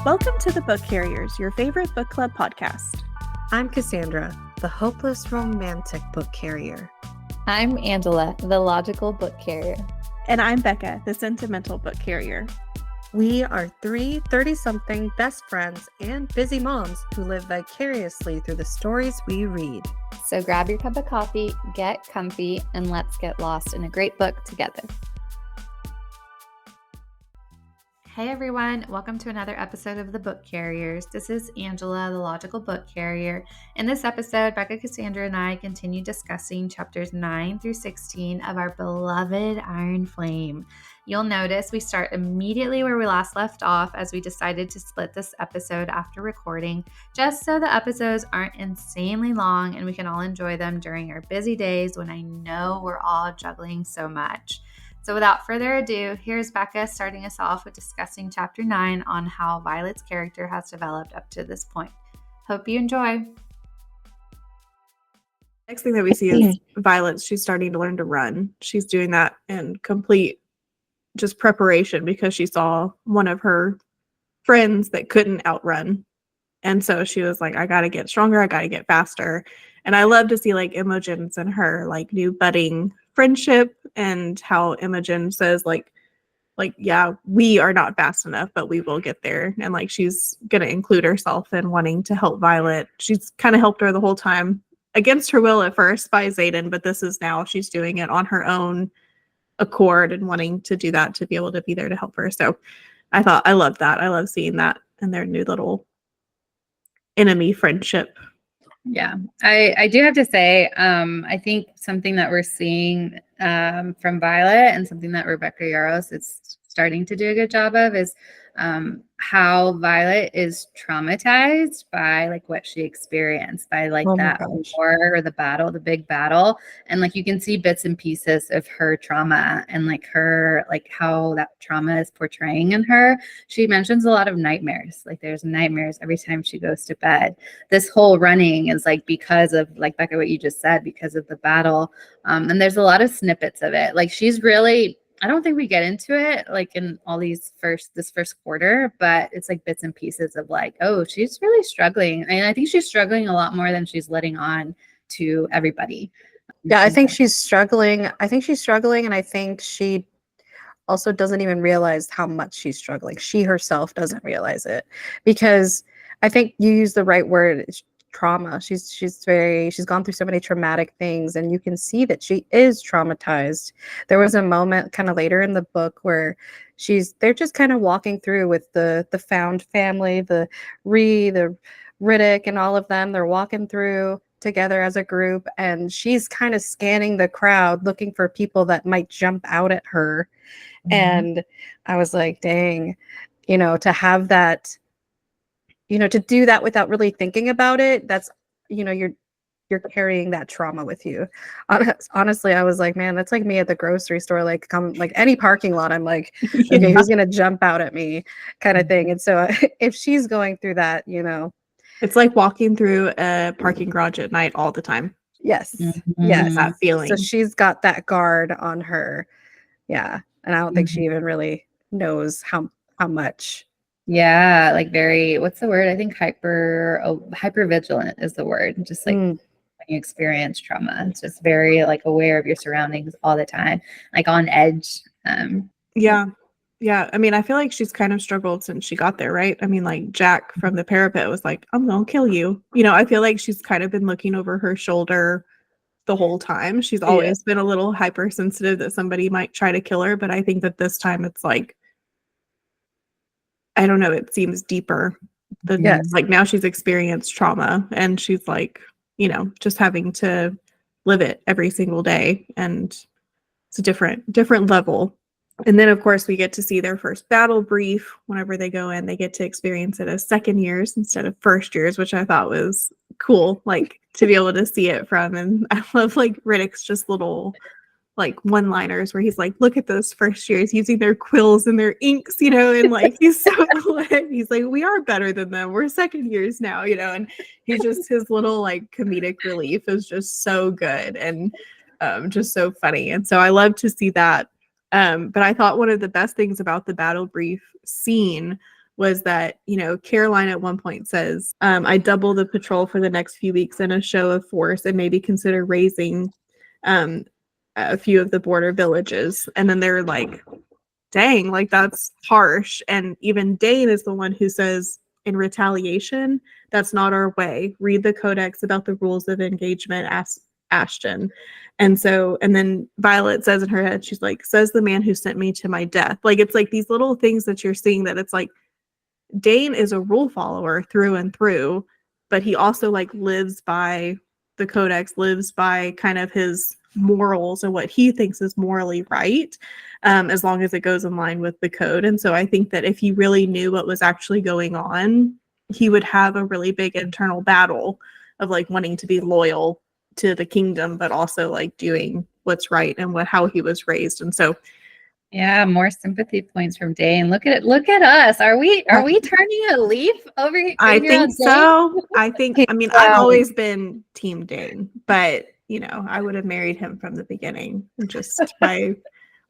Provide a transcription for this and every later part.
Welcome to the Book Carriers, your favorite book club podcast. I'm Cassandra, the hopeless romantic book carrier. I'm Angela, the logical book carrier. And I'm Becca, the sentimental book carrier. We are three 30-something best friends and busy moms who live vicariously through the stories we read. So grab your cup of coffee, get comfy, and let's get lost in a great book together. Hey everyone, welcome to another episode of The Book Carriers. This is Angela, the logical book carrier. In this episode, Becca, Cassandra, and I continue discussing chapters 9 through 16 of our beloved Iron Flame. You'll notice we start immediately where we last left off as we decided to split this episode after recording, just so the episodes aren't insanely long and we can all enjoy them during our busy days when I know we're all juggling so much. So without further ado, here's Becca starting us off with discussing Chapter 9 on how Violet's character has developed up to this point. Hope you enjoy. Next thing that we see is Violet. She's starting to learn to run. She's doing that in complete just preparation because she saw one of her friends that couldn't outrun. And so she was like, I got to get stronger. I got to get faster. And I love to see like Imogen's and her like new budding friendship and how Imogen says like, yeah, we are not fast enough, but we will get there. And like, she's going to include herself in wanting to help Violet. She's kind of helped her the whole time against her will at first by Xaden, but this is now she's doing it on her own accord and wanting to do that to be able to be there to help her. So I love that. I love seeing that in their new little enemy friendship. Yeah, I do have to say, I think something that we're seeing from Violet and something that Rebecca Yarros is starting to do a good job of is how Violet is traumatized by like what she experienced by like that war or the battle, the big battle. And like you can see bits and pieces of her trauma and like her, like how that trauma is portraying in her. She mentions a lot of nightmares. Like there's nightmares every time she goes to bed. This whole running is like because of like Becca, what you just said, because of the battle. And there's a lot of snippets of it. Like she's really, I don't think we get into it like in all this first quarter, but it's like bits and pieces of like, oh, she's really struggling. And I think she's struggling a lot more than she's letting on to everybody. Yeah, I think she's struggling. And I think she also doesn't even realize how much she's struggling. She herself doesn't realize it because I think you use the right word. Trauma. She's gone through so many traumatic things, and you can see that she is traumatized. There was a moment kind of later in the book where they're just kind of walking through with the found family, the Riddick and all of them. They're walking through together as a group, and she's kind of scanning the crowd looking for people that might jump out at her. Mm-hmm. And I was like, dang, to have that, to do that without really thinking about it, that's, you're carrying that trauma with you. Honestly, I was like, man, that's like me at the grocery store, like any parking lot. I'm like, okay, who's going to jump out at me kind of thing. And so if she's going through that, it's like walking through a parking garage at night all the time. Yes. Mm-hmm. Yes. That feeling. So she's got that guard on her. Yeah. And I don't think she even really knows how much. Yeah, like very, what's the word? I think hyper vigilant is the word. Just like when you experience trauma, it's just very like aware of your surroundings all the time, like on edge. Yeah. I mean, I feel like she's kind of struggled since she got there, right? I mean, like Jack from the parapet was like, I'm gonna kill you. I feel like she's kind of been looking over her shoulder the whole time. She's always been a little hypersensitive that somebody might try to kill her, but I think that this time it's like, I don't know, it seems deeper than like now she's experienced trauma and she's like, just having to live it every single day. And it's a different level. And then of course we get to see their first battle brief. Whenever they go in, they get to experience it as second years instead of first years, which I thought was cool, like to be able to see it from. And I love like Riddick's just little like one-liners where he's like, look at those first years using their quills and their inks, and like he's so he's like, we are better than them, we're second years now, and he's just, his little like comedic relief is just so good and just so funny. And so I love to see that. But I thought one of the best things about the battle brief scene was that, Caroline at one point says, I double the patrol for the next few weeks in a show of force and maybe consider raising a few of the border villages. And then they're like, dang, like that's harsh. And even Dane is the one who says, in retaliation, that's not our way. Read the codex about the rules of engagement, ask Ashton. And then Violet says in her head, she's like, says the man who sent me to my death. Like, it's like these little things that you're seeing that it's like, Dane is a rule follower through and through, but he also like lives by the codex, lives by kind of his morals and what he thinks is morally right, as long as it goes in line with the code. And so I think that if he really knew what was actually going on, he would have a really big internal battle of like wanting to be loyal to the kingdom, but also like doing what's right and how he was raised. And so Yeah, more sympathy points from Dane. Look at it. Look at us. Are we turning a leaf over here? I think so. I mean, I've always been Team Dane, but I would have married him from the beginning. Just my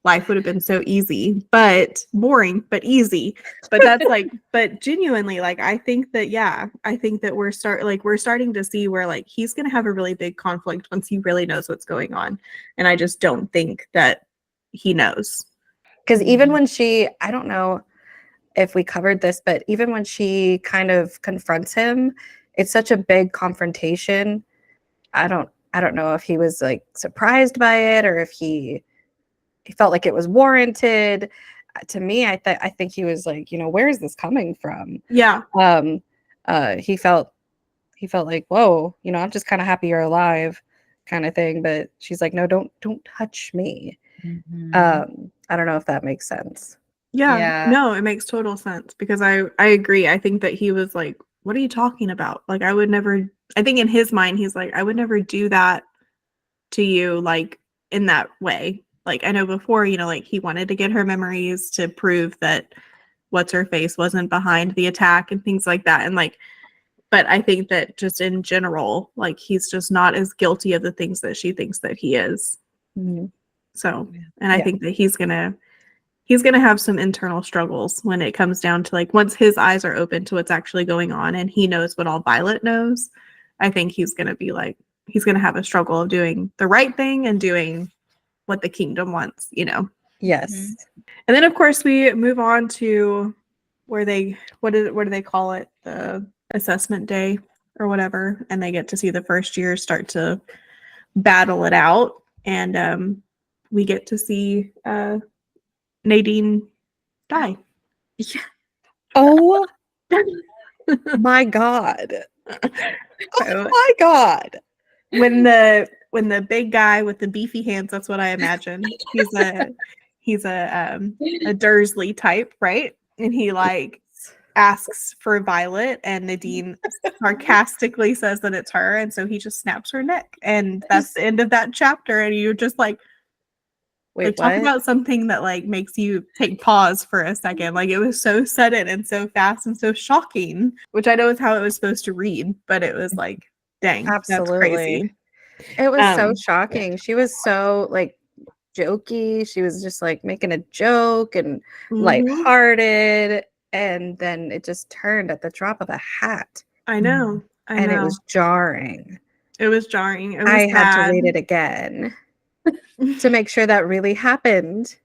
life would have been so easy, but boring, but easy. But that's like, but genuinely, like, I think that we're starting to see where like he's gonna have a really big conflict once he really knows what's going on. And I just don't think that he knows. Because even when I don't know if we covered this, but even when she kind of confronts him, it's such a big confrontation. I don't know if he was like surprised by it or if he felt like it was warranted. To me, I think he was like, where is this coming from? Yeah. He felt like, whoa, I'm just kind of happy you're alive, kind of thing. But she's like, no, don't touch me. Mm-hmm. I don't know if that makes sense. Yeah. No, it makes total sense because I agree. I think that he was like, what are you talking about? Like, I think in his mind, he's like, I would never do that to you, like, in that way. Like, I know before, like, he wanted to get her memories to prove that what's-her-face wasn't behind the attack and things like that. And, like, but I think that just in general, like, he's just not as guilty of the things that she thinks that he is. Mm-hmm. So, and I think that he's gonna have some internal struggles when it comes down to like once his eyes are open to what's actually going on and he knows what all Violet knows. I think he's gonna have a struggle of doing the right thing and doing what the kingdom wants, Yes. Mm-hmm. And then of course we move on to where what do they call it? The assessment day or whatever, and they get to see the first year start to battle it out, and we get to see Nadine die. Yeah. Oh my God. Oh my God. When the big guy with the beefy hands, that's what I imagine. He's a Dursley type, right? And he like asks for Violet, and Nadine sarcastically says that it's her, and so he just snaps her neck, and that's the end of that chapter. And you're just like, wait, talk what? about something that like makes you take pause for a second. Like, it was so sudden and so fast and so shocking, which I know is how it was supposed to read, but it was like, dang, Absolutely. that's crazy. It was so shocking. She was so like jokey. She was just like making a joke and lighthearted, and then it just turned at the drop of a hat. I know. And it was jarring. It was jarring. It was I had sad to read it again to make sure that really happened.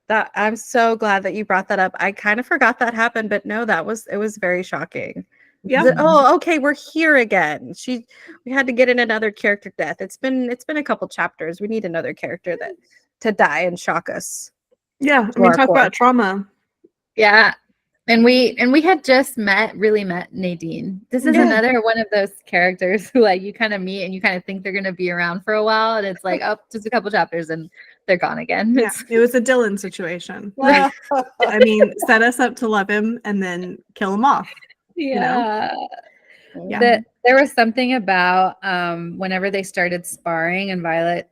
That I'm so glad that you brought that up. I kind of forgot that happened, but no, it was very shocking. Yeah. Oh, okay, we're here again. We had to get in another character death. It's been a couple chapters. We need another character to die and shock us. Yeah, I mean, talk about trauma. Yeah. And we had just really met Nadine. This is another one of those characters who like you kind of meet and you kind of think they're going to be around for a while, and it's like, oh, just a couple chapters and they're gone again. Yeah, it was a Dylan situation. Like, I mean, set us up to love him and then kill him off. Yeah. Yeah. There was something about whenever they started sparring and Violet,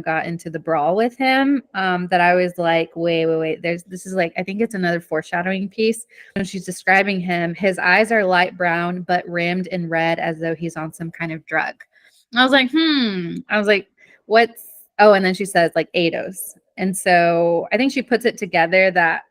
got into the brawl with him, that I was like, wait. This is like, I think it's another foreshadowing piece. When she's describing him, his eyes are light brown, but rimmed in red as though he's on some kind of drug. I was like, what's, oh, and then she says like Eidos. And so I think she puts it together that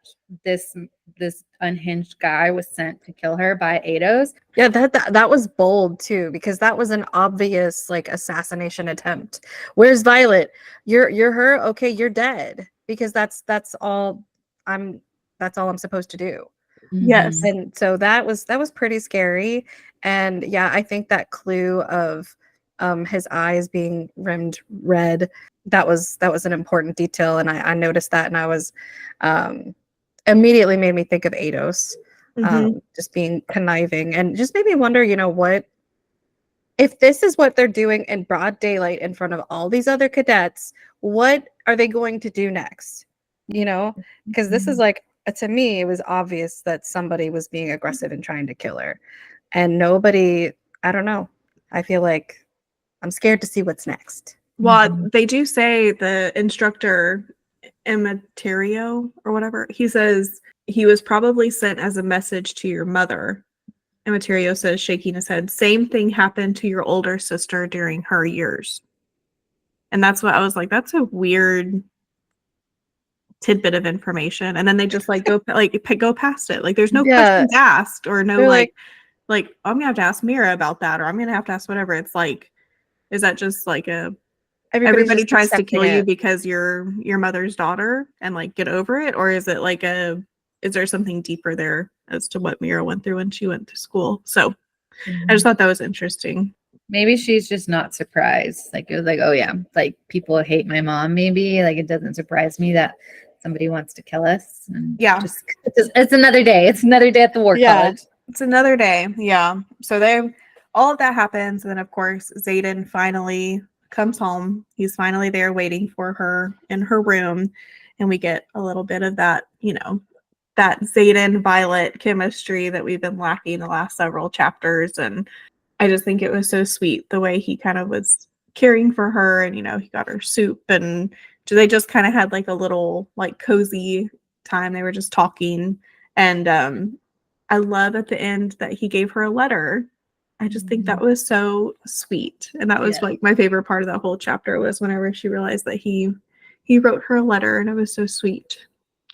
this this unhinged guy was sent to kill her by Ados. Yeah, that was bold too, because that was an obvious like assassination attempt. Where's Violet? You're her. Okay, you're dead, because that's all I'm supposed to do. Yes. Mhm. And so that was pretty scary. And yeah, I think that clue of his eyes being rimmed red, that was an important detail, and I noticed that, and I was immediately made me think of Ados, Mhm. just being conniving, and just made me wonder, what if this is what they're doing in broad daylight in front of all these other cadets, what are they going to do next? Because this is like, to me, it was obvious that somebody was being aggressive and trying to kill her. And nobody, I don't know. I feel like I'm scared to see what's next. Well, Mhm. they do say the instructor, Immaterio or whatever, he says he was probably sent as a message to your mother. Immaterio says, shaking his head, same thing happened to your older sister during her years. And that's what I was like, that's a weird tidbit of information. And then they just like go past it. Like there's no Yeah, questions asked or no they're like I'm gonna have to ask Mira about that, or I'm gonna have to ask whatever. It's like, is that just like everybody's everybody just tries to accepting kill you it. because you're your mother's daughter and like get over it? Or is it like is there something deeper there as to what Mira went through when she went to school? So I just thought that was interesting. Maybe she's just not surprised. Like it was like, oh yeah, like people hate my mom. Maybe like it doesn't surprise me that somebody wants to kill us. And Yeah. it's another day. It's another day at the war Yeah. college. It's another day. Yeah. So all of that happens. And then of course, Zayden finally comes home. He's finally there waiting for her in her room. And we get a little bit of that, that Zayden Violet chemistry that we've been lacking the last several chapters. And I just think it was so sweet the way he kind of was caring for her, and he got her soup, and they just kind of had like a little like cozy time. They were just talking, and I love at the end that he gave her a letter. I just think that was so sweet, and that was Yeah. like my favorite part of that whole chapter was whenever she realized that he wrote her a letter, and it was so sweet.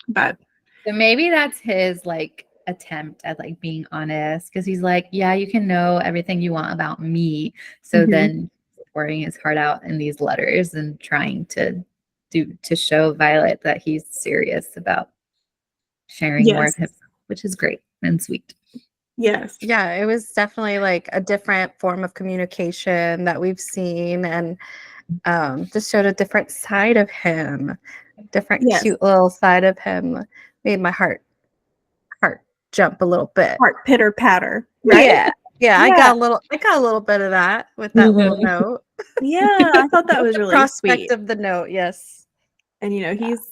But So maybe that's his like attempt at like being honest, because he's like, yeah, you can know everything you want about me. So Mhm. then pouring his heart out in these letters and trying to show Violet that he's serious about sharing more of yes, himself, which is great and sweet. yes, Yeah, it was definitely like a different form of communication that we've seen, and just showed a different side of him, different yes. cute little side of him. Made my heart jump a little bit. Heart pitter patter, right? Yeah. Yeah, I Yeah. got a little bit of that with that little note. Yeah, I thought that was really Prospect sweet. of the note, yes. And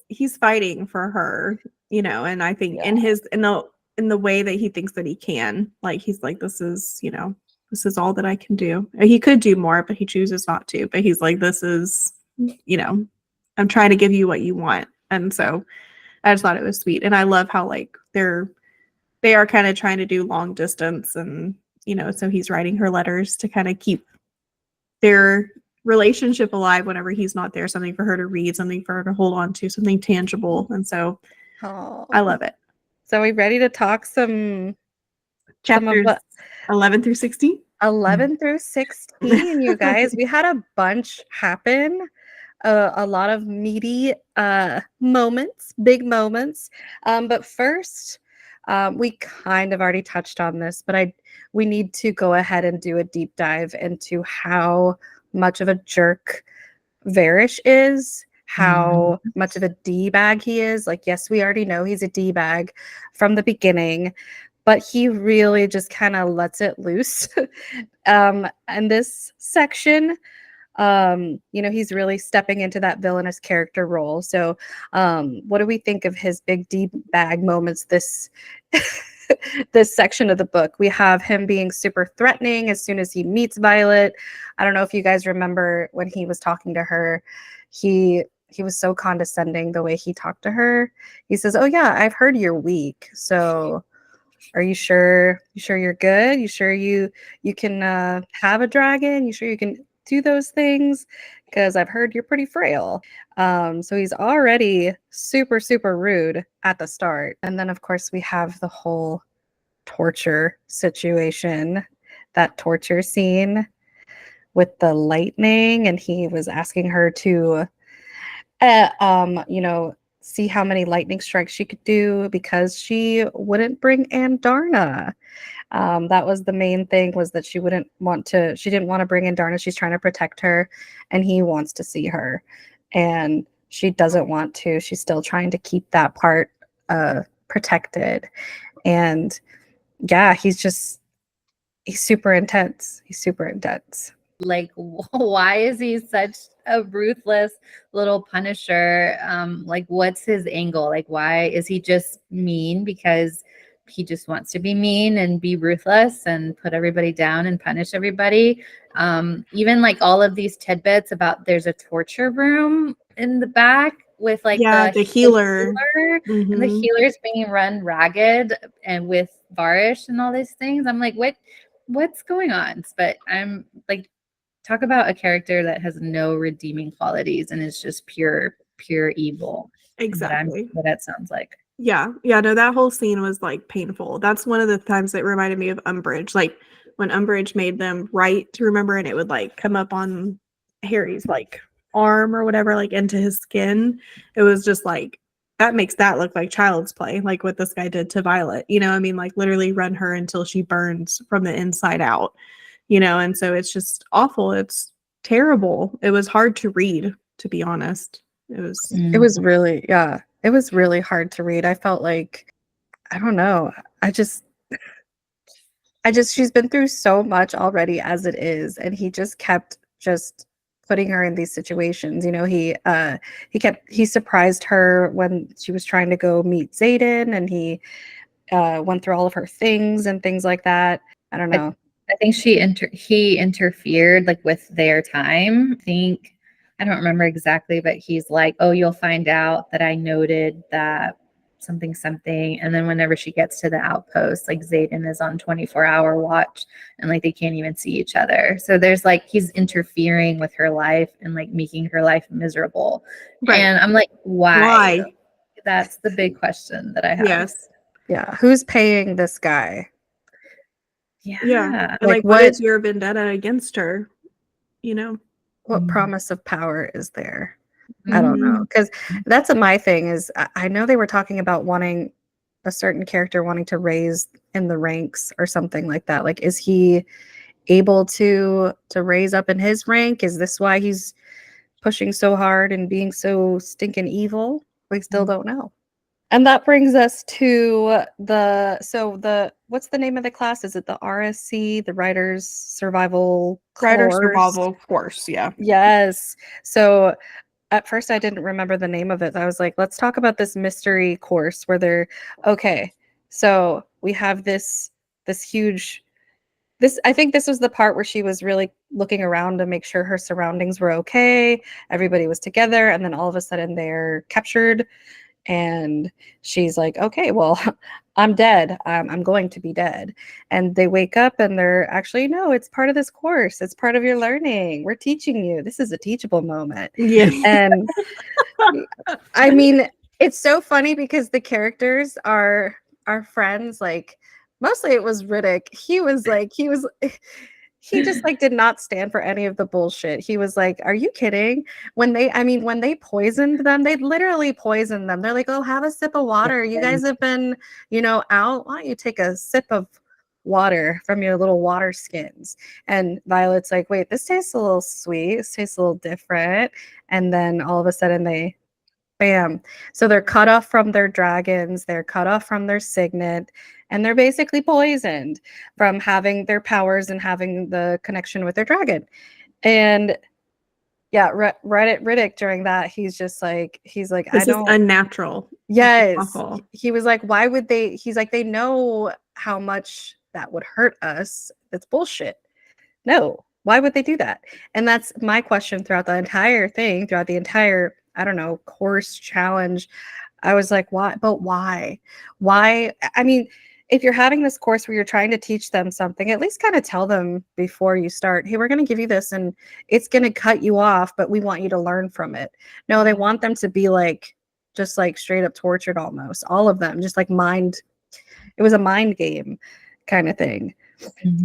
he's fighting for her, and I think Yeah. in the way that he thinks that he can. Like he's like, this is all that I can do. He could do more, but he chooses not to. But he's like, this is, I'm trying to give you what you want. And so I just thought it was sweet. And I love how like they are kind of trying to do long distance, and so he's writing her letters to kind of keep their relationship alive whenever he's not there, something for her to read, something for her to hold on to, something tangible. And so Oh. I love it. So are we ready to talk some Chapters of 11 through 16. 11 through 16, you guys? We had a bunch happen. A lot of meaty moments, big moments. But first, we kind of already touched on this, but we need to go ahead and do a deep dive into how much of a jerk Varish is, how much of a D-bag he is. Like, yes, we already know he's a D-bag from the beginning, but he really just kind of lets it loose. And this section, he's really stepping into that villainous character role. So what do we think of his big D-bag moments this this section of the book? We have him being super threatening as soon as he meets Violet. I don't know if you guys remember when he was talking to her, he was so condescending the way he talked to her. He says, oh yeah, I've heard you're weak, so are you sure you're good? You sure you can have a dragon? You sure you can do those things? because I've heard you're pretty frail. So he's already super, super rude at the start. And then, of course, we have the whole torture situation, that torture scene with the lightning. And he was asking her to, see how many lightning strikes she could do because she wouldn't bring Andarna. That was the main thing, was that she didn't want to bring in Darna. She's trying to protect her, and he wants to see her, and she doesn't want to. She's still trying to keep that part protected. And yeah, he's super intense. He's super intense. Like, why is he such a ruthless little punisher? Like, what's his angle? Like, why is he just mean because he just wants to be mean and be ruthless and put everybody down and punish everybody? Even like all of these tidbits about there's a torture room in the back with like the healer. And the healer's being run ragged and with Varish and all these things. I'm like, what's going on? But I'm like, talk about a character that has no redeeming qualities and is just pure evil. Exactly. What that sounds like. Yeah. No, that whole scene was like painful. That's one of the times that reminded me of Umbridge. Like when Umbridge made them write to remember, and it would like come up on Harry's like arm or whatever, like into his skin. It was just like, that makes that look like child's play, like what this guy did to Violet. You know, I mean, like literally run her until she burns from the inside out. You know, and so it's just awful. It's terrible. It was hard to read, to be honest. It was really hard to read. I felt like, I don't know. She's been through so much already as it is. And he just kept just putting her in these situations. You know, he surprised her when she was trying to go meet Xaden, and he went through all of her things and things like that. I don't know. I think he interfered like with their time. I don't remember exactly, but he's like, oh, you'll find out that I noted that something. And then whenever she gets to the outpost, like Xaden is on 24-hour watch and like they can't even see each other. So there's like, he's interfering with her life and like making her life miserable. Right. And I'm like, why? That's the big question that I have. Yes. Yeah. Who's paying this guy? Yeah. Like what is your vendetta against her? You know? What promise of power is there? I don't know. Because that's my thing is, I know they were talking about wanting a certain character wanting to raise in the ranks or something like that. Like, is he able to raise up in his rank? Is this why he's pushing so hard and being so stinking evil? We still don't know. And that brings us to what's the name of the class? Is it the RSC, the Writers Survival Course? Writer Survival Course, yeah. Yes. So at first I didn't remember the name of it. I was like, let's talk about this mystery course where so we have this huge, I think this was the part where she was really looking around to make sure her surroundings were okay. Everybody was together, and then all of a sudden they're captured. And she's like, okay, well, I'm dead. I'm going to be dead. And they wake up and they're actually, no, it's part of this course. It's part of your learning. We're teaching you. This is a teachable moment. Yeah. And I mean, it's so funny because the characters are friends. Like, mostly it was Riddick. He just like did not stand for any of the bullshit. He was like, are you kidding? When they poisoned them, they literally poisoned them. They're like, oh, have a sip of water. You guys have been, out. Why don't you take a sip of water from your little water skins? And Violet's like, wait, this tastes a little sweet. This tastes a little different. And then all of a sudden bam. So they're cut off from their dragons. They're cut off from their signet. And they're basically poisoned from having their powers and having the connection with their dragon. And yeah, Riddick during that, he's like, this is unnatural. Yes. He was like, why would they? He's like, they know how much that would hurt us. That's bullshit. No, why would they do that? And that's my question throughout the entire, I don't know, course challenge. I was like, why? But why? Why? I mean, if you're having this course where you're trying to teach them something, at least kind of tell them before you start, hey, we're going to give you this and it's going to cut you off, but we want you to learn from it. No, they want them to be like, just like straight up tortured almost. All of them, just like it was a mind game kind of thing.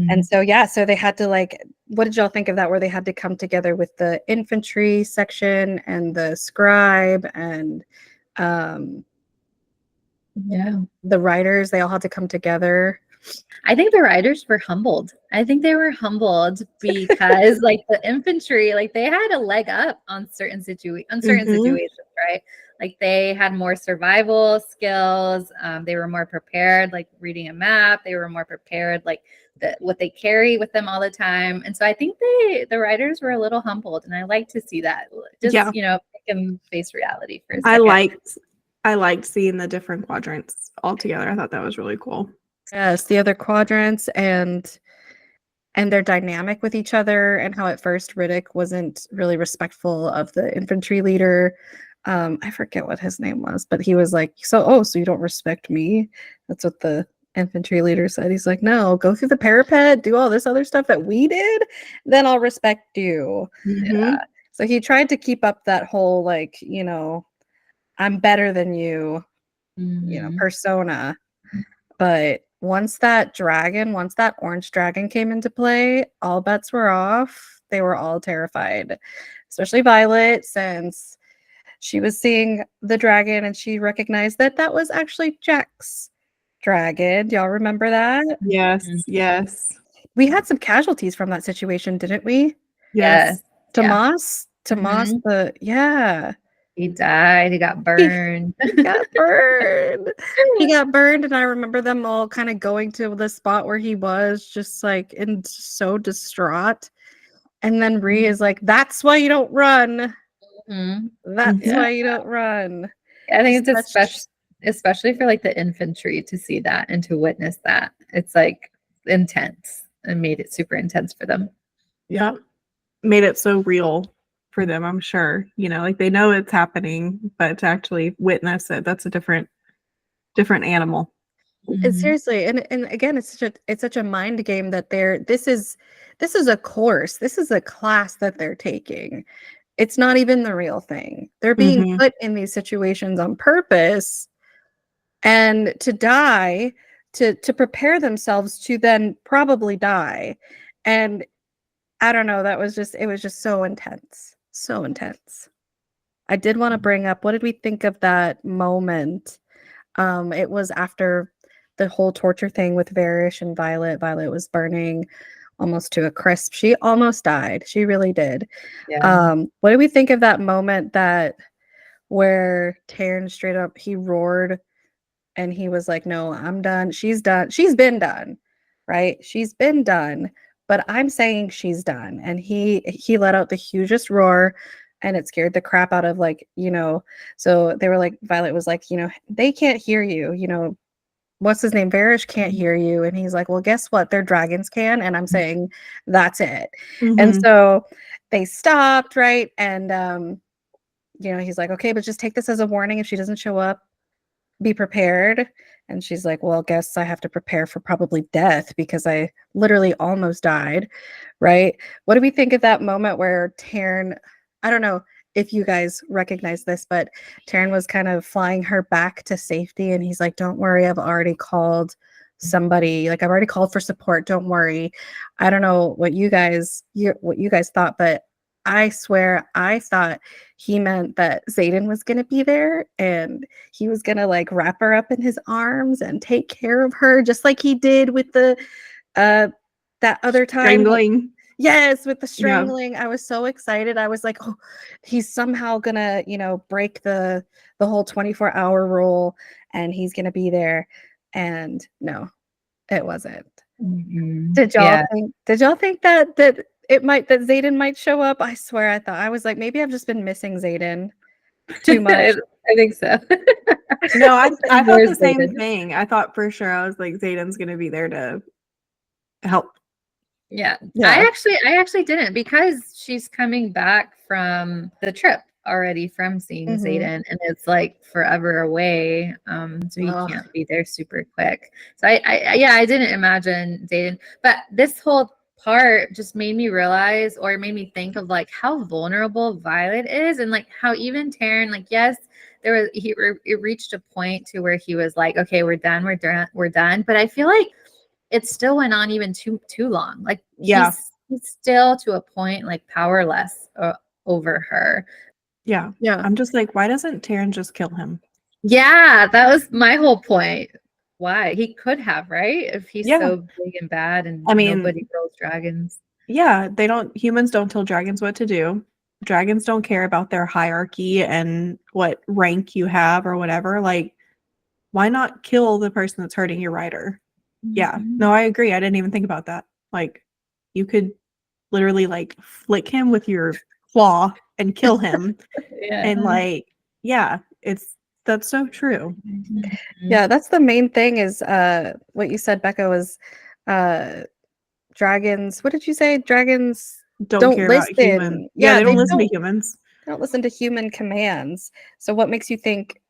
And so, yeah, so they had to like, what did y'all think of that? Where they had to come together with the infantry section and the scribe and the writers, they all had to come together. I think the writers were humbled. I think they were humbled because like the infantry, like they had a leg up on certain situations, right? Like they had more survival skills. They were more prepared, like reading a map. They were more prepared, like what they carry with them all the time. And so I think the writers were a little humbled, and I like to see that. Just make them face reality for a second. I liked seeing the different quadrants all together. I thought that was really cool. Yes, the other quadrants and their dynamic with each other, and how at first Riddick wasn't really respectful of the infantry leader. I forget what his name was, but he was like, so you don't respect me? That's what the infantry leader said. He's like, no, go through the parapet, do all this other stuff that we did, then I'll respect you. Yeah. So he tried to keep up that whole like, I'm better than you, persona. But once that orange dragon came into play, all bets were off. They were all terrified, especially Violet, since she was seeing the dragon and she recognized that was actually Jack's dragon. Do y'all remember that? Yes, yes. We had some casualties from that situation, didn't we? Yes. Tomas, He died. He got burned. He got burned. And I remember them all kind of going to the spot where he was, just like so distraught. And then Rhea is like, "That's why you don't run. That's why you don't run." I think it's especially for like the infantry to see that and to witness that. It's like intense and made it super intense for them. Yeah, made it so real for them, I'm sure. Like they know it's happening, but to actually witness it, that's a different animal. And seriously, and again, it's such a mind game that this is a course, this is a class that they're taking. It's not even the real thing. They're being put in these situations on purpose and to die, to prepare themselves to then probably die. And I don't know, it was just so intense. So intense. I did want to bring up, what did we think of that moment? It was after the whole torture thing with Varish and Violet. Violet was burning almost to a crisp. She almost died. She really did. Yeah. What did we think of that moment where Taryn straight up, he roared and he was like, no, I'm done. She's done. She's been done, right? She's been done. But I'm saying she's done. And he let out the hugest roar, and it scared the crap out of so they were like, Violet was like, they can't hear you, what's his name? Varish can't hear you. And he's like, well, guess what? Their dragons can. And I'm saying that's it. And so they stopped, right? And he's like, okay, but just take this as a warning. If she doesn't show up, be prepared. And she's like, well, guess I have to prepare for probably death because I literally almost died, right? What do we think of that moment where Taryn, I don't know if you guys recognize this, but Taryn was kind of flying her back to safety, and he's like, don't worry, I've already called somebody, like I've already called for support, don't worry. I don't know what you guys thought, but I swear I thought he meant that Xaden was going to be there and he was going to like wrap her up in his arms and take care of her just like he did with the that other time. Strangling. Yes, with the strangling. Yeah. I was so excited. I was like, oh, he's somehow going to, break the whole 24-hour rule and he's going to be there. And no, it wasn't. Did y'all think that Xaden might show up? I swear I was like, maybe I've just been missing Xaden too much. I think so. No, I thought the same thing. I thought for sure, I was like, Xaden's gonna be there to help. Yeah. I actually didn't, because she's coming back from the trip already from seeing Mhm. Zayden, and it's like forever away. So he Ugh. can't be there super quick. So I didn't imagine Zayden, but this whole part just made me realize, or made me think of like how vulnerable Violet is, and like how even Taryn, like, yes, it reached a point to where he was like, okay, we're done. But I feel like it still went on even too long. Like Yeah. he's still to a point like powerless over her. Yeah. Yeah. I'm just like, why doesn't Taryn just kill him? Yeah, that was my whole point. Why? He could have, right? If he's Yeah. so big and bad and I mean, nobody kills dragons. yeah, humans don't tell dragons what to do. Dragons don't care about their hierarchy and what rank you have or whatever. Like, why not kill the person that's hurting your rider? Yeah. Mhm. No, I agree. I didn't even think about that. Like, you could literally like flick him with your claw and kill him. Yeah. And like, yeah, that's so true. Mhm. Yeah, that's the main thing is what you said, Becca, was dragons. What did you say? Dragons Don't don't care about human. listen. Yeah, Yeah, they don't they listen to don't, humans. they don't listen to human commands. So what makes you think,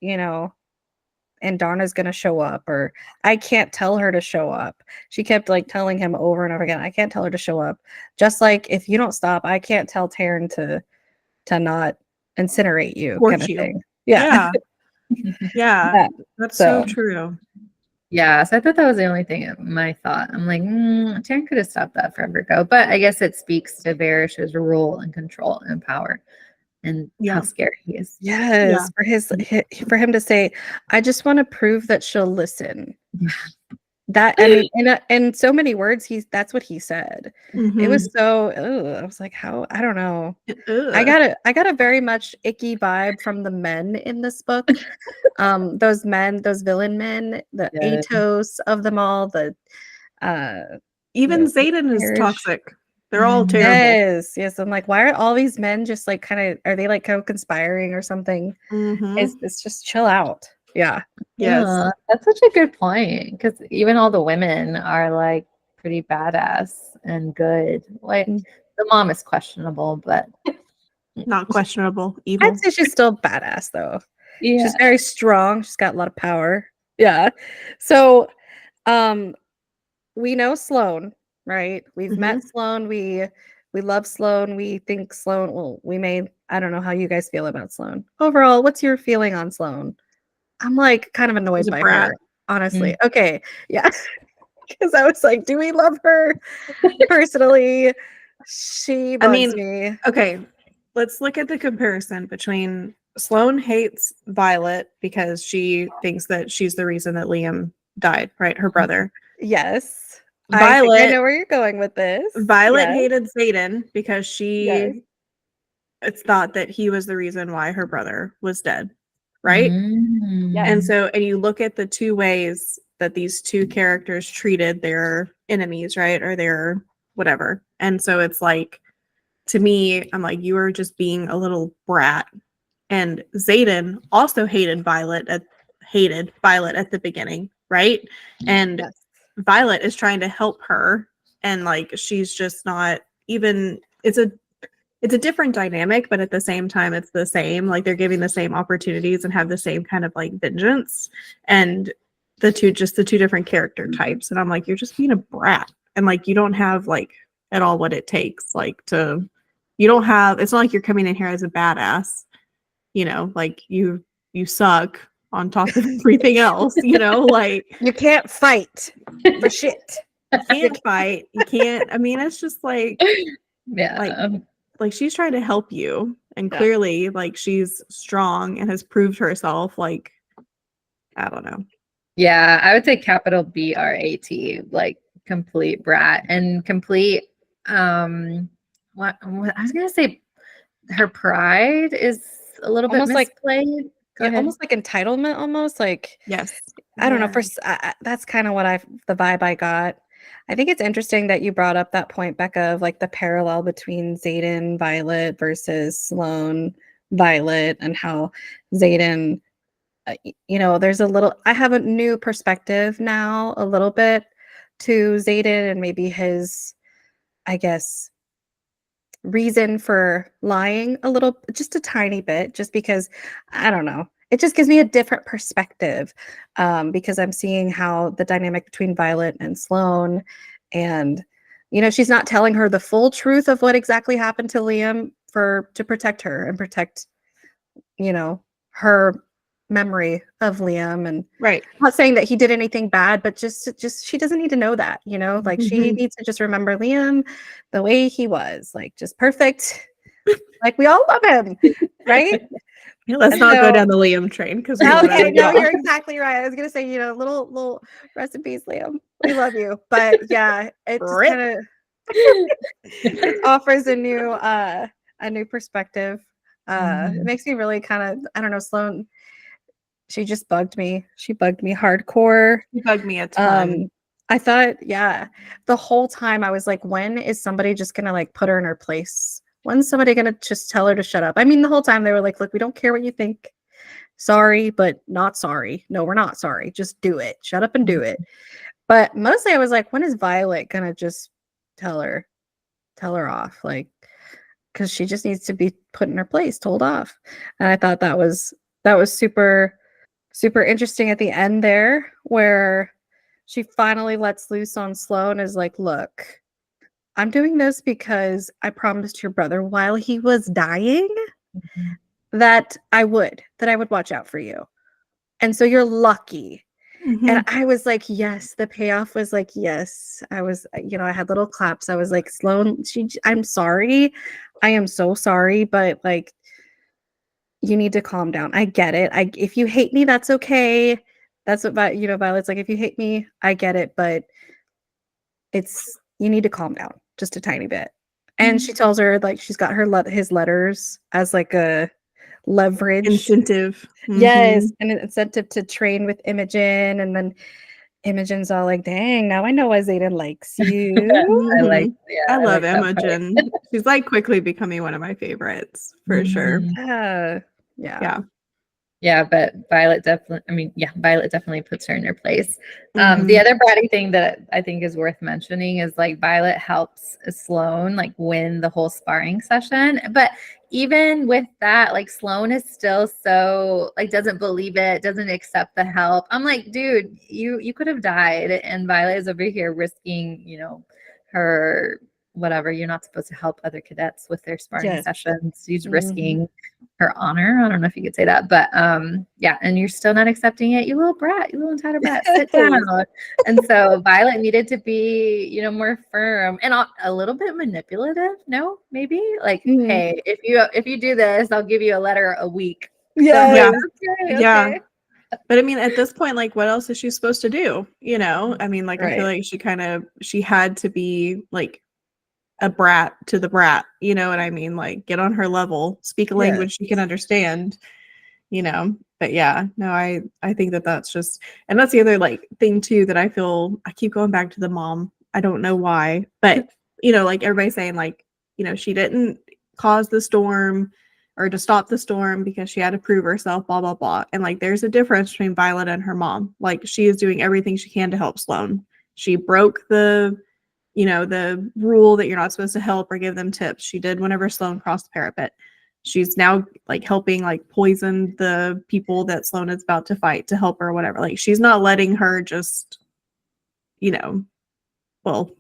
and Donna's gonna show up, or I can't tell her to show up. She kept like telling him over and over again, I can't tell her to show up. Just like if you don't stop, I can't tell Taryn to not incinerate you, kind Torch of you. thing. Yeah. Yeah. Yeah. Yeah. That's so So true. Yeah, so I thought that was the only thing my thought. I'm like, Taryn could have stopped that forever ago. But I guess it speaks to Varish's rule and control and power and how Yeah. scary he is. yes, for him to say, I just want to prove that she'll listen. That, I mean, in so many words, that's what he said. It Mhm. was so, I was like, how, I don't know. I Ugh. got a very much icky vibe from the men in this book. Those men, those villain men, the Yeah. Atos of them all, the Even the Zayden is Irish. toxic. They're all terrible. Yes. I'm like, why are all these men just like are they like co-conspiring or something? Mhm. It's just chill out. Yeah. Yes. Yeah, that's such a good point because even all the women are like pretty badass and good. Like Mm. the mom is questionable, but Not questionable. I'd Evil. say she's still badass though. yeah. She's very strong. She's got a lot of power. Yeah. So, we know Sloane, right? We've met Mhm. Sloane. We love Sloane. We think Sloane. Well, I don't know how you guys feel about Sloane. Overall, what's your feeling on Sloane? I'm like kind of annoyed She's a by brat. her, honestly. Okay. Yeah. Because I was like, do we love her? Personally, she bugs mean, me. Okay, let's look at the comparison between Sloane hates Violet because she thinks that she's the reason that Liam died, right? Her brother. Yes. I think I Violet know where you're going with this. Violet Yes. hated Zayden because Yes. it's thought that he was the reason why her brother was dead, right? And Mm. so, and you look at the two ways that these two characters treated their enemies, right? Or their whatever. And so it's like, to me, I'm like, you are just being a little brat. And Zayden also hated Violet at the beginning, right? And Yes. Violet is trying to help her, and like she's just not even. It's a different dynamic, but at the same time, it's the same. Like they're giving the same opportunities and have the same kind of like vengeance, and the two different character types. And I'm like, you're just being a brat, and like you don't have like at all what it takes, like to. You don't have. It's not like you're coming in here as a badass, like you suck on top of everything else, like You can't fight for shit. you can't fight. You can't. I mean, it's just like Yeah. like she's trying to help you, and Yeah. clearly like she's strong and has proved herself, like I don't know. Yeah, I would say capital BRAT, like complete brat and complete what I was gonna say her pride is a little bit Almost like misplayed. Go Yeah, ahead. almost like entitlement, almost like Yes. I don't know. Yeah. That's kind of the vibe I got. I think it's interesting that you brought up that point, Becca, of like the parallel between Xaden Violet versus Sloane Violet, and how Xaden, there's a little. I have a new perspective now, a little bit to Xaden, and maybe his, I guess, reason for lying a little, just a tiny bit, just because I don't know. It just gives me a different perspective, because I'm seeing how the dynamic between Violet and Sloane, and she's not telling her the full truth of what exactly happened to Liam to protect her and protect her memory of Liam. And Right. I'm not saying that he did anything bad, but just she doesn't need to know that, like she Mhm. needs to just remember Liam the way he was, like just perfect, like we all love him, right? Yeah, let's And not go so- down the Liam train because we want Okay, to. no, you're exactly right. I was gonna say, little rest in peace, Liam. We love you, but yeah, it just Rip. kind of it offers a new perspective. It makes me really kind of, I don't know, Sloane. She just bugged me. She bugged me hardcore. You bugged me a ton. I thought, yeah, the whole time I was like, when is somebody just gonna like put her in her place? When's somebody gonna just tell her to shut up? I mean, the whole time they were like, look, we don't care what you think. Sorry, but not sorry. No, we're not sorry. Just do it. Shut up and do it. But mostly I was like, when is Violet gonna just tell her off? Like, because she just needs to be put in her place, told off. And I thought that was super, super interesting at the end there, where she finally lets loose on Sloane, is like, look, I'm doing this because I promised your brother while he was dying that I would watch out for you. And so you're lucky. Mhm. And I was like, yes, the payoff was like, yes. I was, I had little claps. I was like, Sloane, I'm sorry. I am so sorry, but like, you need to calm down. I get it. If you hate me, that's okay. That's what, Violet's like, if you hate me, I get it, but you need to calm down just a tiny bit. And she tells her, like, she's got his letters as like a leverage. Incentive. Yes, and an incentive to train with Imogen. And then Imogen's all like, dang, now I know why Zayden likes you. I love that part. Imogen. She's like quickly becoming one of my favorites for sure. Mhm. Yeah. Yeah, but Violet definitely puts her in her place. The Mhm. other bratty thing that I think is worth mentioning is like Violet helps Sloane like win the whole sparring session. But even with that, like Sloane is still so like doesn't believe it, doesn't accept the help. I'm like, dude, you could have died, and Violet is over here risking, her whatever. You're not supposed to help other cadets with their sparring Yes. sessions. She's Mhm. risking her honor. I don't know if you could say that, but yeah, and you're still not accepting it, you little brat, you little entitled brat, sit down. And so Violet needed to be, more firm and a little bit manipulative. No, maybe like, Mhm. hey, if you do this, I'll give you a letter a week. Yeah. Okay, Yeah. okay. But I mean, at this point, like, what else is she supposed to do? I mean, like, I feel Right. like she had to be like a brat to the brat. You know what I mean? Like, get on her level, speak a language she can understand. But yeah, no, I think that's just, and that's the other like thing too that I feel I keep going back to the mom. I don't know why, but like everybody's saying like, she didn't cause the storm or to stop the storm because she had to prove herself, blah blah blah. And like there's a difference between Violet and her mom. Like she is doing everything she can to help Sloane. She broke the rule that you're not supposed to help or give them tips. She did whenever Sloane crossed the parapet. She's now like helping like poison the people that Sloane is about to fight to help her or whatever. Like she's not letting her just, well,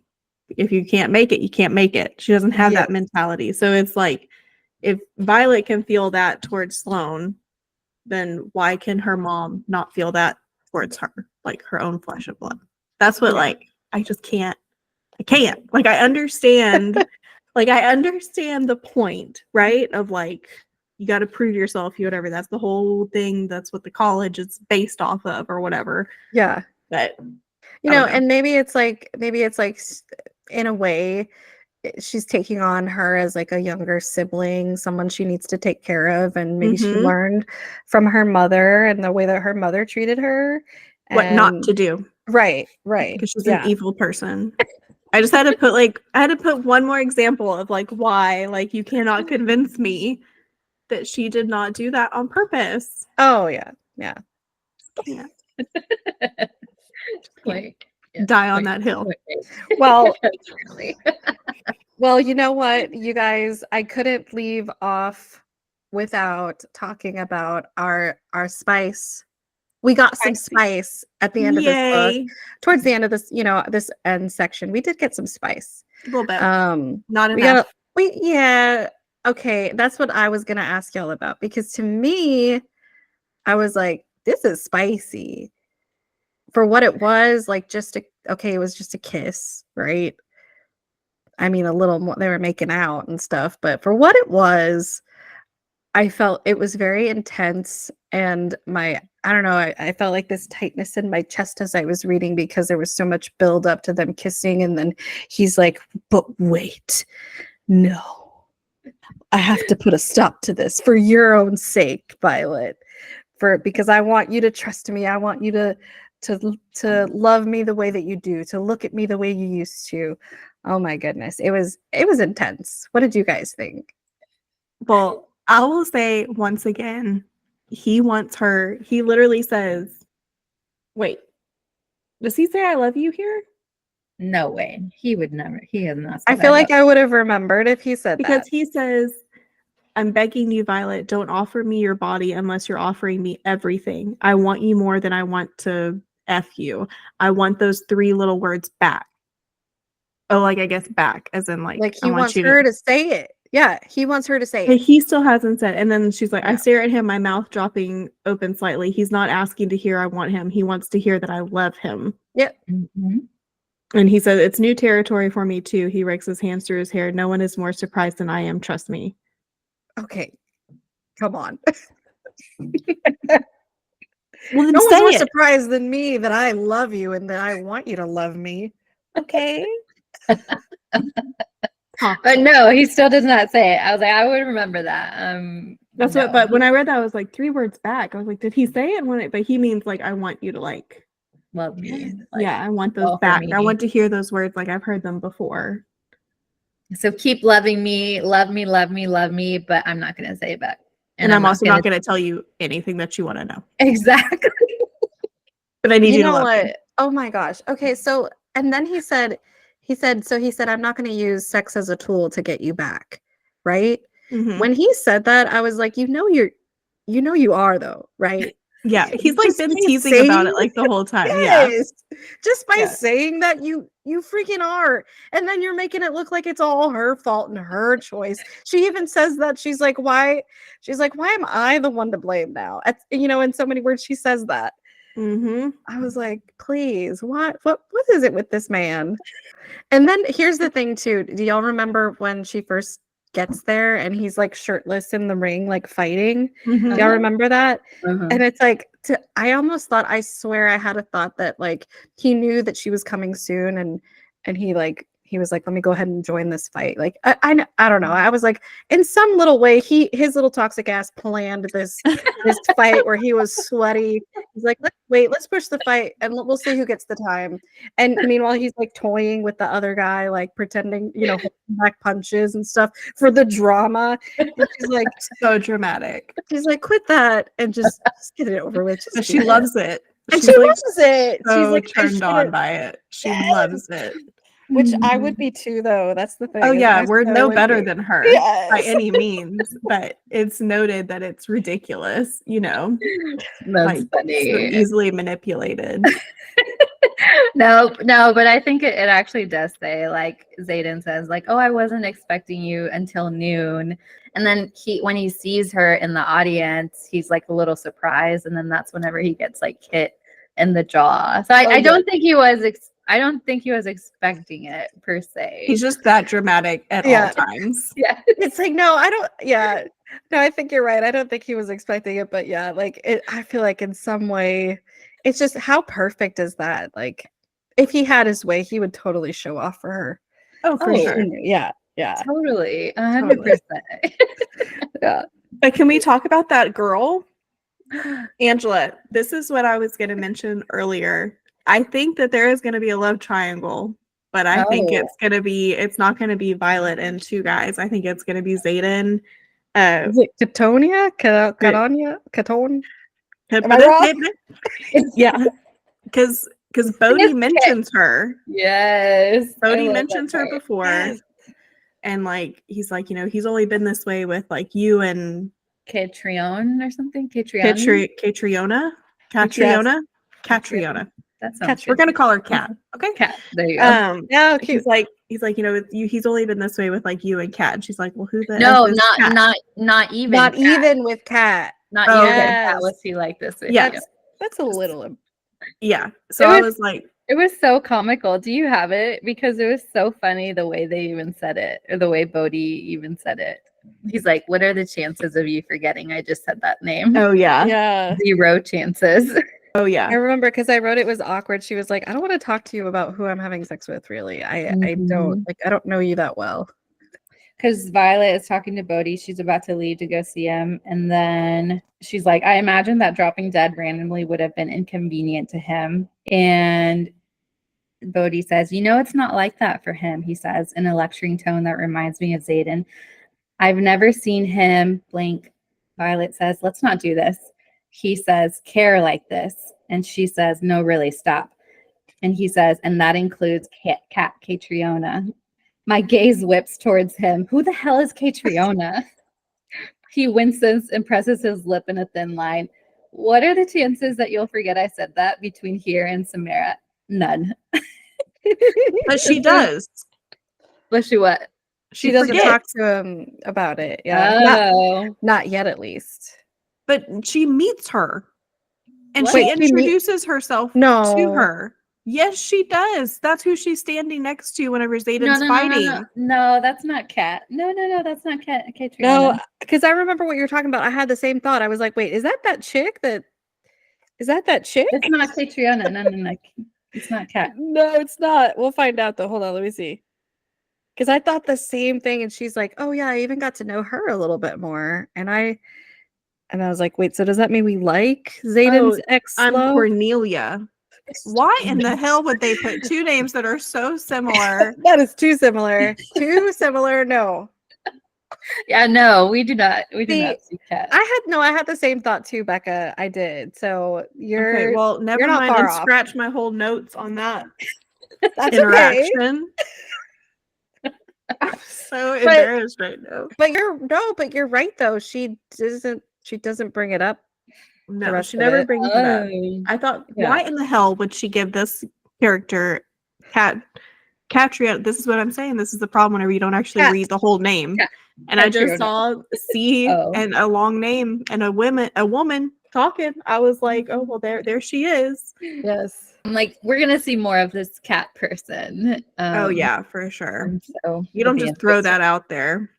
if you can't make it, you can't make it. She doesn't have that mentality. So it's like if Violet can feel that towards Sloane, then why can her mom not feel that towards her, like her own flesh and blood? That's what like I just can't. I can't. Like I understand the point, right? Of like you got to prove yourself, you whatever. That's the whole thing. That's what the college is based off of or whatever. Yeah. But and maybe it's like in a way she's taking on her as like a younger sibling, someone she needs to take care of, and maybe she learned from her mother and the way that her mother treated her what not to do. Right. Because she's an evil person. I just had to put one more example of like why like you cannot convince me that she did not do that on purpose. Oh yeah. Can't. Like, Die on that hill. Well, Well, you know what, you guys, I couldn't leave off without talking about our spice. We got some spice at the end of this book. Yay. Towards the end of this, this end section, we did get some spice. A little bit. Not We enough. yeah. Okay, that's what I was gonna ask y'all about, because to me, I was like, this is spicy. For what it was, like it was just a kiss, right? I mean, a little more, they were making out and stuff, but for what it was, I felt it was very intense. And I don't know, I felt like this tightness in my chest as I was reading, because there was so much build up to them kissing. And then he's like, but wait, no, I have to put a stop to this for your own sake, Violet, because I want you to trust me. I want you to love me the way that you do, to look at me the way you used to. Oh my goodness. It was intense. What did you guys think? Well, I will say once again, he wants her. He literally says, wait, does he say I love you here? No way. He would never. He has not. I feel like I would have remembered if he said because that. he says, I'm begging you, Violet, don't offer me your body unless you're offering me everything. I want you more than I want to F you. I want those 3 little words back. Oh, like, I guess back, as in like he wants her to say it. Yeah, he wants her to say it. He still hasn't said. And then she's like, Yeah. I stare at him, my mouth dropping open slightly. He's not asking to hear I want him. He wants to hear that I love him. Yep. Mm-hmm. And he said, it's new territory for me too. He rakes his hands through his hair. No one is more surprised than I am. Trust me. Okay. Come on. Well, no one's more surprised than me that I love you and that I want you to love me. Okay. But no, he still does not say it. I was like, I would remember that. That's no. what. But when I read that, I was like 3 words back. I was like, did he say it? But he means like I want you to like love me. Like, yeah, I want those back. I want to hear those words like I've heard them before. So keep loving me, love me, love me, love me. But I'm not going to say it back. And I'm also not going to tell you anything that you want to know. Exactly. But I need you to know love what? me. Oh my gosh. Okay, so and then he said, I'm not going to use sex as a tool to get you back, right? Mm-hmm. When he said that, I was like, you are though, right? Yeah, he's like been teasing about it like the whole time. Yes. Yeah, just by saying that you freaking are, and then you're making it look like it's all her fault and her choice. She even says that she's like, why am I the one to blame now? In so many words, she says that. Mm-hmm. I was like, please, what is it with this man? And then here's the thing too. Do y'all remember when she first gets there and he's like shirtless in the ring, like fighting? Mm-hmm. Do y'all remember that? Uh-huh. And it's like, I almost thought, I swear I had a thought that like he knew that she was coming soon, and he was like, let me go ahead and join this fight. Like, I don't know. I was like, in some little way, his little toxic ass planned this fight where he was sweaty. He's like, let's push the fight and we'll see who gets the time. And meanwhile, he's like toying with the other guy, like pretending, holding back punches and stuff for the drama. And she's like, so dramatic. She's like, quit that and just get it over with. But she loves it. And she loves it. So she's like turned on by it. She loves it. Which I would be too, though. That's the thing. Oh yeah, we're no better than her by any means, but it's noted that it's ridiculous, That's funny. So easily manipulated. No, but I think it actually does say, like Xaden says, like, oh, I wasn't expecting you until noon. And then when he sees her in the audience, he's like a little surprised. And then that's whenever he gets like hit in the jaw. So I don't think he was expecting it per se. He's just that dramatic at all times. Yeah. It's like, no, I don't. Yeah. No, I think you're right. I don't think he was expecting it, but yeah, like I feel like in some way, it's just, how perfect is that? Like, if he had his way, he would totally show off for her. Oh, for sure. Yeah. Yeah. Totally. 100%. Yeah. But can we talk about that girl? Angela, this is what I was going to mention earlier. I think that there is going to be a love triangle, but I think it's not going to be Violet and 2 guys. I think it's going to be Xaden. Is it Katonia? Katone? Am I wrong? Yeah. Because Bodhi mentions her. Yes. Bodhi mentions her before. and like he's like, he's only been this way with like you and Catriona or something. Catriona. That sounds We're good. gonna call her Cat. Okay. Cat. There you go. Yeah, cute. He's like, he's only been this way with like you and Cat. And she's like, well, who the No, F is Cat? not even. Not Cat. even with Kat. Not Oh, even. okay. Cat was he like this? With Yeah. you. That's a little. Yeah. So It I was- was like, It was so comical. Do you have it? Because it was so funny the way they even said it, or the way Bodhi even said it. He's like, "What are the chances of you forgetting I just said that name?" oh yeah. Yeah. 0 chances. Oh I yeah. remember because I wrote it was awkward. She was like, I don't want to talk to you about who I'm having sex with, really. I don't I don't know you that well. Because Violet is talking to Bodhi. She's about to leave to go see him. And then she's like, I imagine that dropping dead randomly would have been inconvenient to him. And Bodhi says, it's not like that for him, he says in a lecturing tone that reminds me of Zayden. I've never seen him blank. Violet says, let's not do this. He says, care like this. And she says, no, really, stop. And he says, and that includes Cat Catriona. My gaze whips towards him. Who the hell is Catriona? He winces and presses his lip in a thin line. What are the chances that you'll forget I said that between here and Samara? None. But she does. But she what? She doesn't forgets. talk to him about it. Yeah. Oh. Not yet, at least. But she meets her. And What? she Wait, she meet- introduces herself No. to her. Yes, she does. That's who she's standing next to whenever Zayden's fighting. No, that's not Cat. No, that's not Cat. Catriona. No, because I remember what you're talking about. I had the same thought. I was like, wait, is that chick? Is that chick? It's not Catriona. No. It's not Cat. No, it's not. We'll find out though. Hold on, let me see. Because I thought the same thing, and she's like, "Oh yeah, I even got to know her a little bit more." And I was like, "Wait, so does that mean we like Zayden's ex?" I'm Cornelia. Why in the hell would they put two names that are so similar? That is too similar. Too similar. No, Yeah, no, we do not. We do not see Cat. I had the same thought too, Becca. I did. So you're Okay, well, never not mind. far And off. scratch my whole notes on that that's okay. interaction. I'm so embarrassed right now. But you're right though. She doesn't bring it up. No, rest she of never it. brings it up. Oh. I thought, Yeah. why in the hell would she give this character Catriona? This is what I'm saying. This is the problem whenever you don't actually Cat. read the whole name. Cat. And I just Catriona. saw C Oh. and a long name and a woman talking. I was like, oh well, there she is. Yes. I'm like, we're gonna see more of this Cat person. Oh yeah, for sure. and so You don't it'll be just throw interesting. that out there.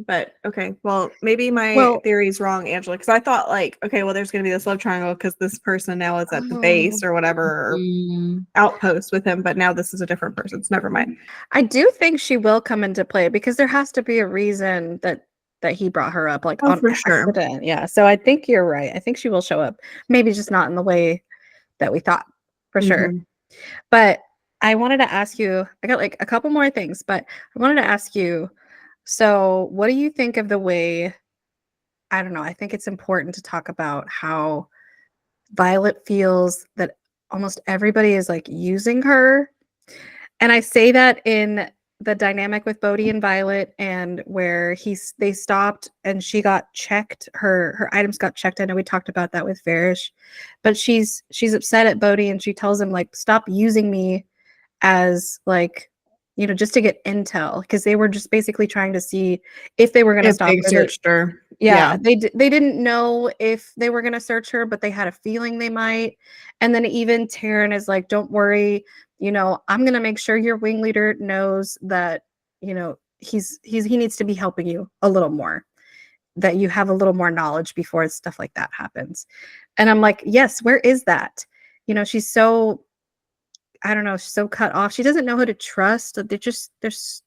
But okay, well, maybe my theory's wrong, Angela, because I thought like, okay, well, there's going to be this love triangle because this person now is at the base or whatever or Mm. outpost with him, but now this is a different person. So never mind. I do think she will come into play because there has to be a reason that he brought her up, like Oh, on for sure. accident. Yeah. So I think you're right. I think she will show up. Maybe just not in the way that we thought, for sure. Mhm. But I wanted to ask you, I got like a couple more things, but I wanted to ask you, so what do you think of the way, I don't know, I think it's important to talk about how Violet feels that almost everybody is like using her. And I say that in the dynamic with Bodhi and Violet, and where they stopped and she got checked, her items got checked. I know we talked about that with Varish, but she's upset at Bodhi and she tells him like, stop using me as like, just to get intel, because they were just basically trying to see if they were going to If stop they her. searched her. Yeah, they didn't know if they were going to search her, but they had a feeling they might. And then even Taryn is like, don't worry, I'm going to make sure your wing leader knows that, he needs to be helping you a little more, that you have a little more knowledge before stuff like that happens. And I'm like, yes, where is that? She's so, I don't know, she's so cut off. She doesn't know who to trust. There's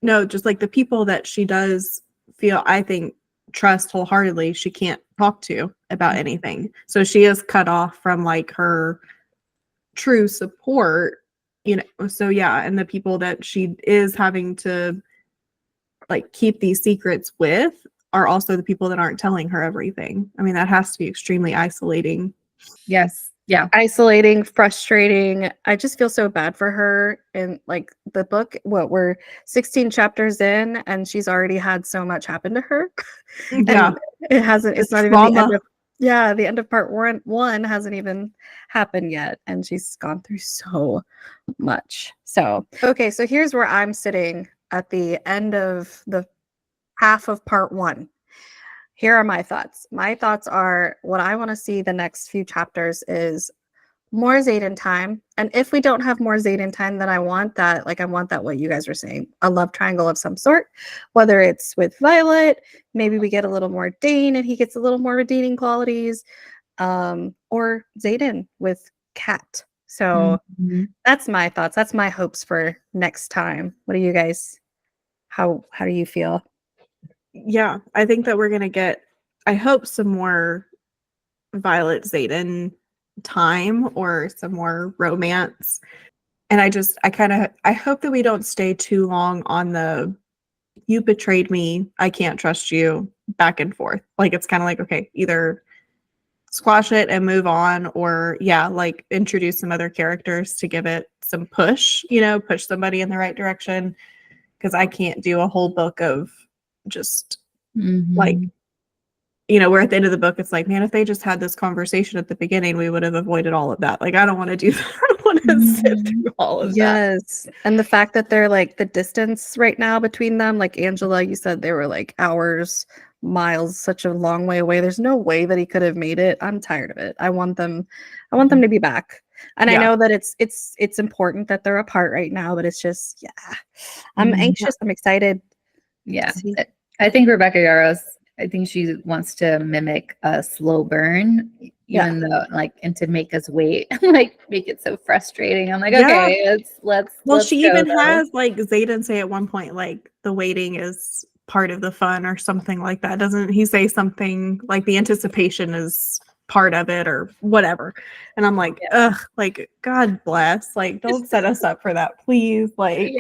No, just like the people that she does feel, I think, trust wholeheartedly, she can't talk to about anything. So she is cut off from like her true support, So yeah, and the people that she is having to like keep these secrets with are also the people that aren't telling her everything. I mean, that has to be extremely isolating. Yes. Yeah. isolating, frustrating. I just feel so bad for her. And like the book, we're 16 chapters in, and she's already had so much happen to her. Yeah. And it's not even the end of the end of part one hasn't even happened yet. And she's gone through so much. So, okay, so here's where I'm sitting at the end of the half of part one. Here are my thoughts. My thoughts are what I want to see the next few chapters is more Xaden time. And if we don't have more Xaden time, then I want that, what you guys were saying, a love triangle of some sort, whether it's with Violet, maybe we get a little more Dane and he gets a little more redeeming qualities, or Xaden with Kat. So that's my thoughts. That's my hopes for next time. What do you guys, how do you feel? Yeah, I think that we're going to get, I hope, some more Violet Xaden time or some more romance. And I hope that we don't stay too long on the you betrayed me, I can't trust you back and forth. Like, it's kind of like, okay, either squash it and move on, or like introduce some other characters to give it some push, push somebody in the right direction. Because I can't do a whole book of just like, we're at the end of the book. It's like, man, if they just had this conversation at the beginning, we would have avoided all of that. Like, I don't want to do that. I don't want to sit through all of that. Yes. And the fact that they're like the distance right now between them, like Angela, you said they were like hours, miles, such a long way away. There's no way that he could have made it. I'm tired of it. I want them to be back. And I know that it's important that they're apart right now, but it's just, I'm anxious. I'm excited. Yeah. I think Rebecca Yarros, I think she wants to mimic a slow burn, even though and to make us wait, like make it so frustrating. I'm like, okay, let's she even has like Xaden say at one point, like the waiting is part of the fun or something like that. Doesn't he say something like the anticipation is part of it or whatever? And I'm like, ugh, like, God bless, like, don't set us up for that, please. Like,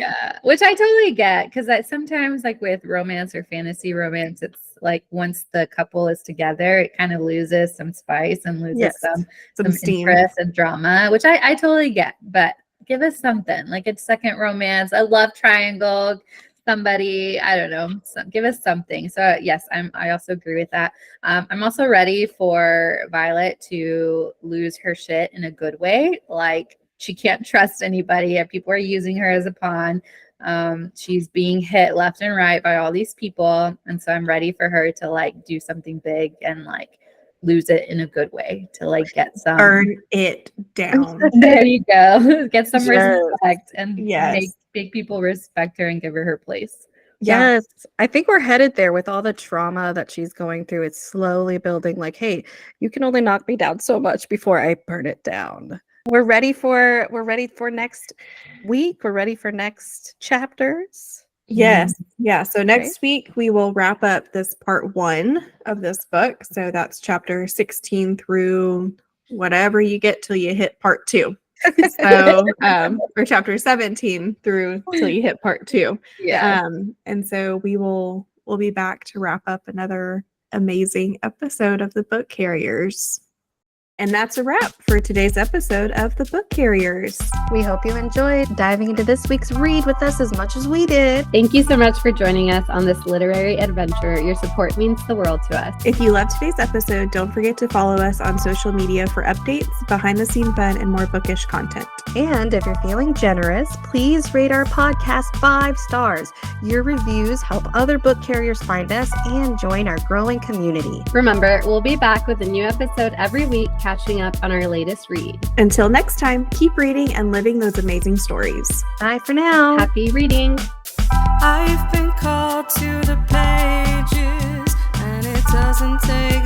which I totally get, because sometimes like with romance or fantasy romance, it's like once the couple is together, it kind of loses some spice and loses some steam, interest and drama, which I totally get. But give us something like a second romance, a love triangle, somebody, I don't know, give us something. So yes, I also agree with that. I'm also ready for Violet to lose her shit in a good way. Like, she can't trust anybody. People are using her as a pawn. She's being hit left and right by all these people, and so I'm ready for her to like do something big and like lose it in a good way, to like get some, burn it down. There you go. Get some respect and make people respect her and give her her place. Yes, I think we're headed there with all the trauma that she's going through. It's slowly building, like, hey, you can only knock me down so much before I burn it down. We're ready for next week. We're ready for next chapters. Yes. Yeah. So next week we will wrap up this part 1 of this book. So that's chapter 16 through whatever you get till you hit part 2. So or chapter 17 through till you hit part 2. And so we'll be back to wrap up another amazing episode of the Book Carriers. And that's a wrap for today's episode of the Book Carriers. We hope you enjoyed diving into this week's read with us as much as we did. Thank you so much for joining us on this literary adventure. Your support means the world to us. If you loved today's episode, don't forget to follow us on social media for updates, behind-the-scene fun, and more bookish content. And if you're feeling generous, please rate our podcast 5 stars. Your reviews help other book carriers find us and join our growing community. Remember, we'll be back with a new episode every week, catching up on our latest read. Until next time, keep reading and living those amazing stories. Bye for now. Happy reading. I've been called to the pages, and it doesn't take